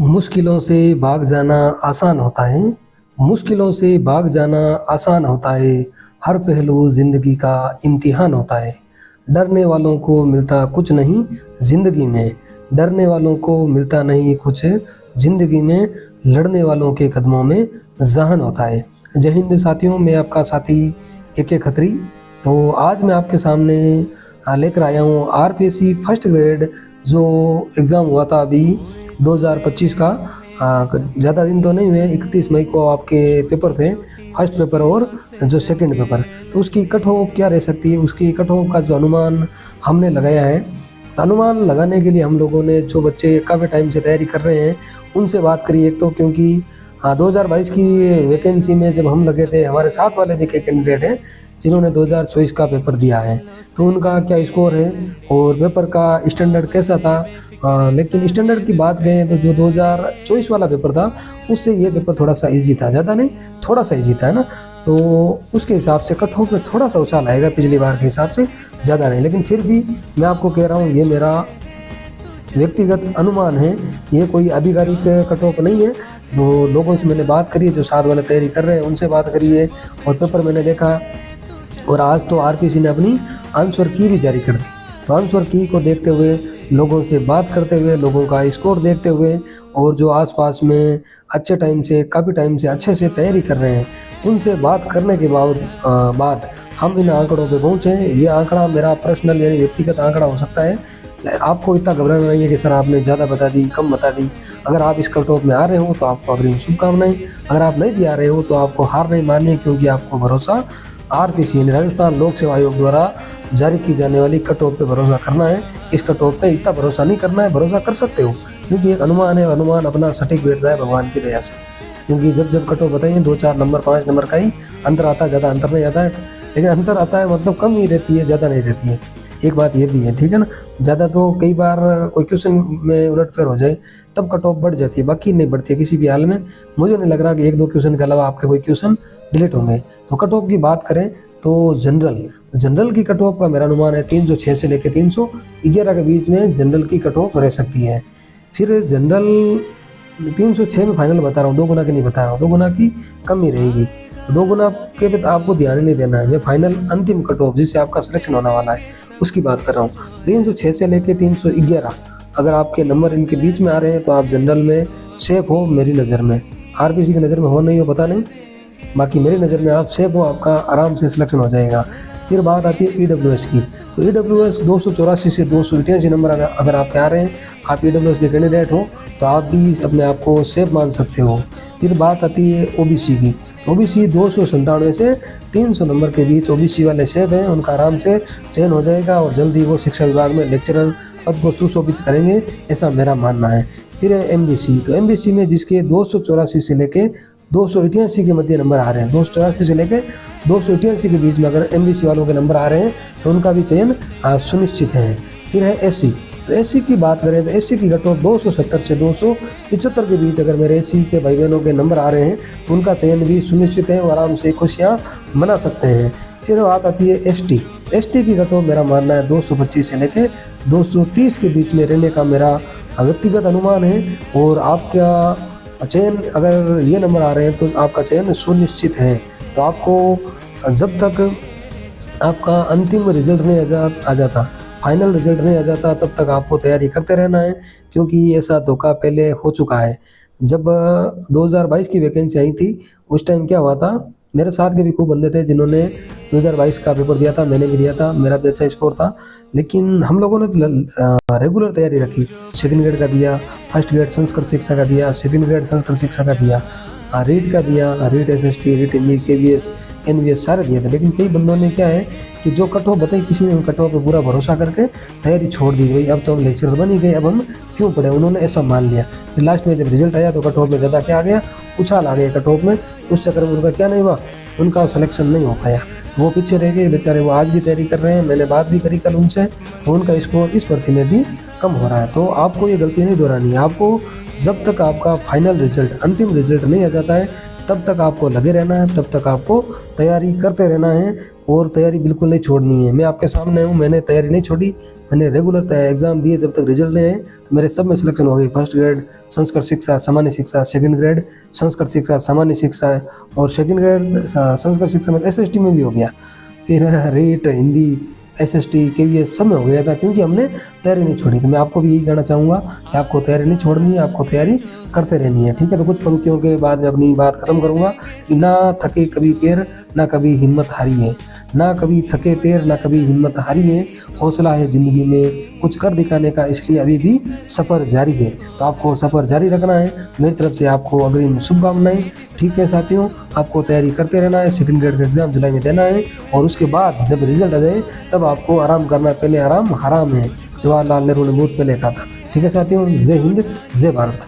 मुश्किलों से भाग जाना आसान होता है। मुश्किलों से भाग जाना आसान होता है। हर पहलू ज़िंदगी का इम्तिहान होता है। डरने वालों को मिलता कुछ नहीं ज़िंदगी में। डरने वालों को मिलता नहीं कुछ ज़िंदगी में। लड़ने वालों के कदमों में ज़हन होता है। जय हिंद साथियों, मैं आपका साथी ए.के. खत्री। तो आज मैं आपके सामने लेकर आया हूँ आरपीएससी फर्स्ट ग्रेड जो एग्ज़ाम हुआ था अभी 2025 का। ज़्यादा दिन तो नहीं हुए, 31 मई को आपके पेपर थे, फर्स्ट पेपर और जो सेकंड पेपर। तो उसकी कट ऑफ क्या रह सकती है, उसकी कट ऑफ का जो अनुमान हमने लगाया है। अनुमान लगाने के लिए हम लोगों ने जो बच्चे काफ़ी टाइम से तैयारी कर रहे हैं उनसे बात करी एक तो, क्योंकि 2022 की वैकेंसी में जब हम लगे थे, हमारे साथ वाले भी कई कैंडिडेट हैं जिन्होंने 2024 का पेपर दिया है, तो उनका क्या स्कोर है और पेपर का स्टैंडर्ड कैसा था। लेकिन स्टैंडर्ड की बात करें तो जो 2024 वाला पेपर था उससे ये पेपर थोड़ा सा इजी था, ज़्यादा नहीं, थोड़ा सा इजी था, है ना। तो उसके हिसाब से कट ऑफ में थोड़ा सा उछाल आएगा पिछली बार के हिसाब से, ज़्यादा नहीं। लेकिन फिर भी मैं आपको कह रहा हूँ, ये मेरा व्यक्तिगत अनुमान है, ये कोई आधिकारिक कट ऑफ नहीं है। वो लोगों से मैंने बात करी है जो साथ वाले तैयारी कर रहे हैं, उनसे बात करी है और पेपर मैंने देखा। और आज तो आरपीएससी ने अपनी आंसर की भी जारी कर दी। तो आंसर की को देखते हुए, लोगों से बात करते हुए, लोगों का स्कोर देखते हुए और जो आसपास में अच्छे टाइम से, काफ़ी टाइम से अच्छे से तैयारी कर रहे हैं, उनसे बात करने के बाद हम इन आंकड़ों पे पहुँचे हैं। ये आंकड़ा मेरा पर्सनल यानी व्यक्तिगत आंकड़ा हो सकता है। आपको इतना घबराना नहीं है कि सर आपने ज़्यादा बता दी, कम बता दी। अगर आप इस कट ऑफ में आ रहे हो तो आपको अग्रिम शुभकामनाएं। अगर आप नहीं भी आ रहे हो तो आपको हार नहीं माननी है, क्योंकि आपको भरोसा आरपीएससी यानी राजस्थान लोक सेवा आयोग द्वारा जारी की जाने वाली कट ऑफ पे भरोसा करना है। इस कट ऑफ पे इतना भरोसा नहीं करना है, भरोसा कर सकते हो क्योंकि एक अनुमान है, अनुमान अपना सटीक बैठता है भगवान की दया से। क्योंकि जब कट ऑफ बताइए 2-4 नंबर 5 नंबर का ही अंतर आता है, ज़्यादा अंतर नहीं आता है। लेकिन अंतर आता है मतलब कम ही रहती है, ज़्यादा नहीं रहती है। एक बात ये भी है, ठीक है ना। ज़्यादा तो कई बार कोई क्वेश्चन में उलटफेर हो जाए तब कट ऑफ बढ़ जाती है, बाकी नहीं बढ़ती है किसी भी हाल में। मुझे नहीं लग रहा कि 1-2 क्वेश्चन के अलावा आपके कोई क्वेश्चन डिलीट होंगे। तो कट ऑफ की बात करें तो जनरल की कट ऑफ का मेरा अनुमान है 306 से लेकर 311 के बीच में जनरल की कट ऑफ रह सकती है। फिर जनरल 306 में फाइनल बता रहा हूँ, 2 गुना की नहीं बता रहा हूँ, 2 गुना की कम ही रहेगी। तो 2 गुना के पे आपको ध्यान ही नहीं देना है। मैं फाइनल अंतिम कट ऑफ जिससे आपका सिलेक्शन होने वाला है उसकी बात कर रहा हूँ। 306 से लेकर 311 अगर आपके नंबर इनके बीच में आ रहे हैं तो आप जनरल में सेफ हो मेरी नज़र में। आरपीएससी की नज़र में हो नहीं हो पता नहीं, बाकी मेरी नज़र में आप सेफ हो, आपका आराम से सिलेक्शन हो जाएगा। फिर बात आती है ईडब्ल्यूएस की। तो ईडब्ल्यूएस 284 से 288 नंबर अगर आपके आ रहे हैं, आप ईडब्ल्यूएस के कैंडिडेट हो तो आप भी अपने आप को सेफ मान सकते हो। फिर बात आती है ओबीसी की। ओबीसी 297 से 300 नंबर के बीच ओबीसी वाले सेफ हैं, उनका आराम से चयन हो जाएगा और जल्दी वो शिक्षा विभाग में लेक्चरर पद को सुशोभित करेंगे, ऐसा मेरा मानना है। फिर है एमबीसी। तो एमबीसी में जिसके 284 से लेके 288 के मध्य नंबर आ रहे हैं, 284 से लेकर 288 के बीच में अगर एमबीसी वालों के नंबर आ रहे हैं तो उनका भी चयन सुनिश्चित है। फिर है एससी। तो एससी की बात करें तो एससी की कट ऑफ 270 से 275 के बीच अगर मेरे एससी के भाई बहनों के नंबर आ रहे हैं तो उनका चयन भी सुनिश्चित है और आराम से खुशियाँ मना सकते हैं। फिर बात आती है एसटी। एसटी की कट ऑफ मेरा मानना है 225 से लेकर 230 के बीच में रहने का मेरा व्यक्तिगत अनुमान है। और आपका चयन अगर ये नंबर आ रहे हैं तो आपका चयन सुनिश्चित है। तो आपको जब तक आपका अंतिम रिजल्ट नहीं आ जाता, फाइनल रिजल्ट नहीं आ जाता, तब तक आपको तैयारी करते रहना है, क्योंकि ऐसा धोखा पहले हो चुका है। जब 2022 की वैकेंसी आई थी उस टाइम क्या हुआ था, मेरे साथ के भी खूब बंदे थे जिन्होंने 2022 का पेपर दिया था, मैंने भी दिया था, मेरा भी अच्छा स्कोर था। लेकिन हम लोगों ने तो रेगुलर तैयारी रखी, सेकंड ग्रेड का दिया, फर्स्ट ग्रेड संस्कृत शिक्षा का दिया, सेकंड ग्रेड संस्कृत शिक्षा का दिया, रीट का दिया, REET SST, REET Hindi, KVS, NVS सारे दिए थे। लेकिन कई बंदों ने क्या है कि जो कट ऑफ बताई, किसी ने कट ऑफ पे पूरा भरोसा करके तैयारी छोड़ दी। भाई अब तो हम लेक्चरर बन ही गए, अब हम क्यों पढ़े, उन्होंने ऐसा मान लिया। फिर लास्ट में जब रिजल्ट आया तो कट ऑफ में ज़्यादा क्या आ गया, उछाल आ गया कट ऑफ में। उस चक्कर में उनका क्या नहीं हुआ, उनका सिलेक्शन नहीं हो पाया, वो पीछे रह गए बेचारे। वो आज भी तैयारी कर रहे हैं, मैंने बात भी करी कल उनसे, तो उनका स्कोर इस भर्ती में भी कम हो रहा है। तो आपको ये गलती नहीं दोहरानी है। आपको जब तक आपका फाइनल रिजल्ट, अंतिम रिजल्ट नहीं आ जाता है, तब तक आपको लगे रहना है, तब तक आपको तैयारी करते रहना है और तैयारी बिल्कुल नहीं छोड़नी है। मैं आपके सामने हूँ, मैंने तैयारी नहीं छोड़ी, मैंने रेगुलर एग्ज़ाम दिए, जब तक रिजल्ट नहीं आए तो मेरे सब में सिलेक्शन हो गई। फर्स्ट ग्रेड संस्कृत शिक्षा सामान्य शिक्षा, सेकंड ग्रेड संस्कृत शिक्षा सामान्य शिक्षा है और सेकंड ग्रेड संस्कृत शिक्षा में एसएसटी में भी हो गया। फिर रेट हिंदी एसएसटी केवीएस सब में हो गया था, क्योंकि हमने तैयारी नहीं छोड़ी। तो मैं आपको भी यही कहना चाहूँगा कि आपको तैयारी नहीं छोड़नी है, आपको तैयारी करते रहनी है, ठीक है। तो कुछ पंक्तियों के बाद मैं अपनी बात खत्म करूँगा कि ना थके कभी पैर ना कभी हिम्मत हारी है, ना कभी थके पैर ना कभी हिम्मत हारी है, हौसला है ज़िंदगी में कुछ कर दिखाने का, इसलिए अभी भी सफ़र जारी है। तो आपको सफ़र जारी रखना है। मेरी तरफ से आपको अग्रिम शुभकामनाएं, ठीक है साथियों। आपको तैयारी करते रहना है, सेकंड ग्रेड का एग्ज़ाम जुलाई में देना है और उसके बाद जब रिजल्ट आ जाए तब आपको आराम करना है। पहले आराम हराम है, जवाहरलाल नेहरू ने बहुत पहले कहा था, ठीक है साथियों। जय हिंद, जय भारत।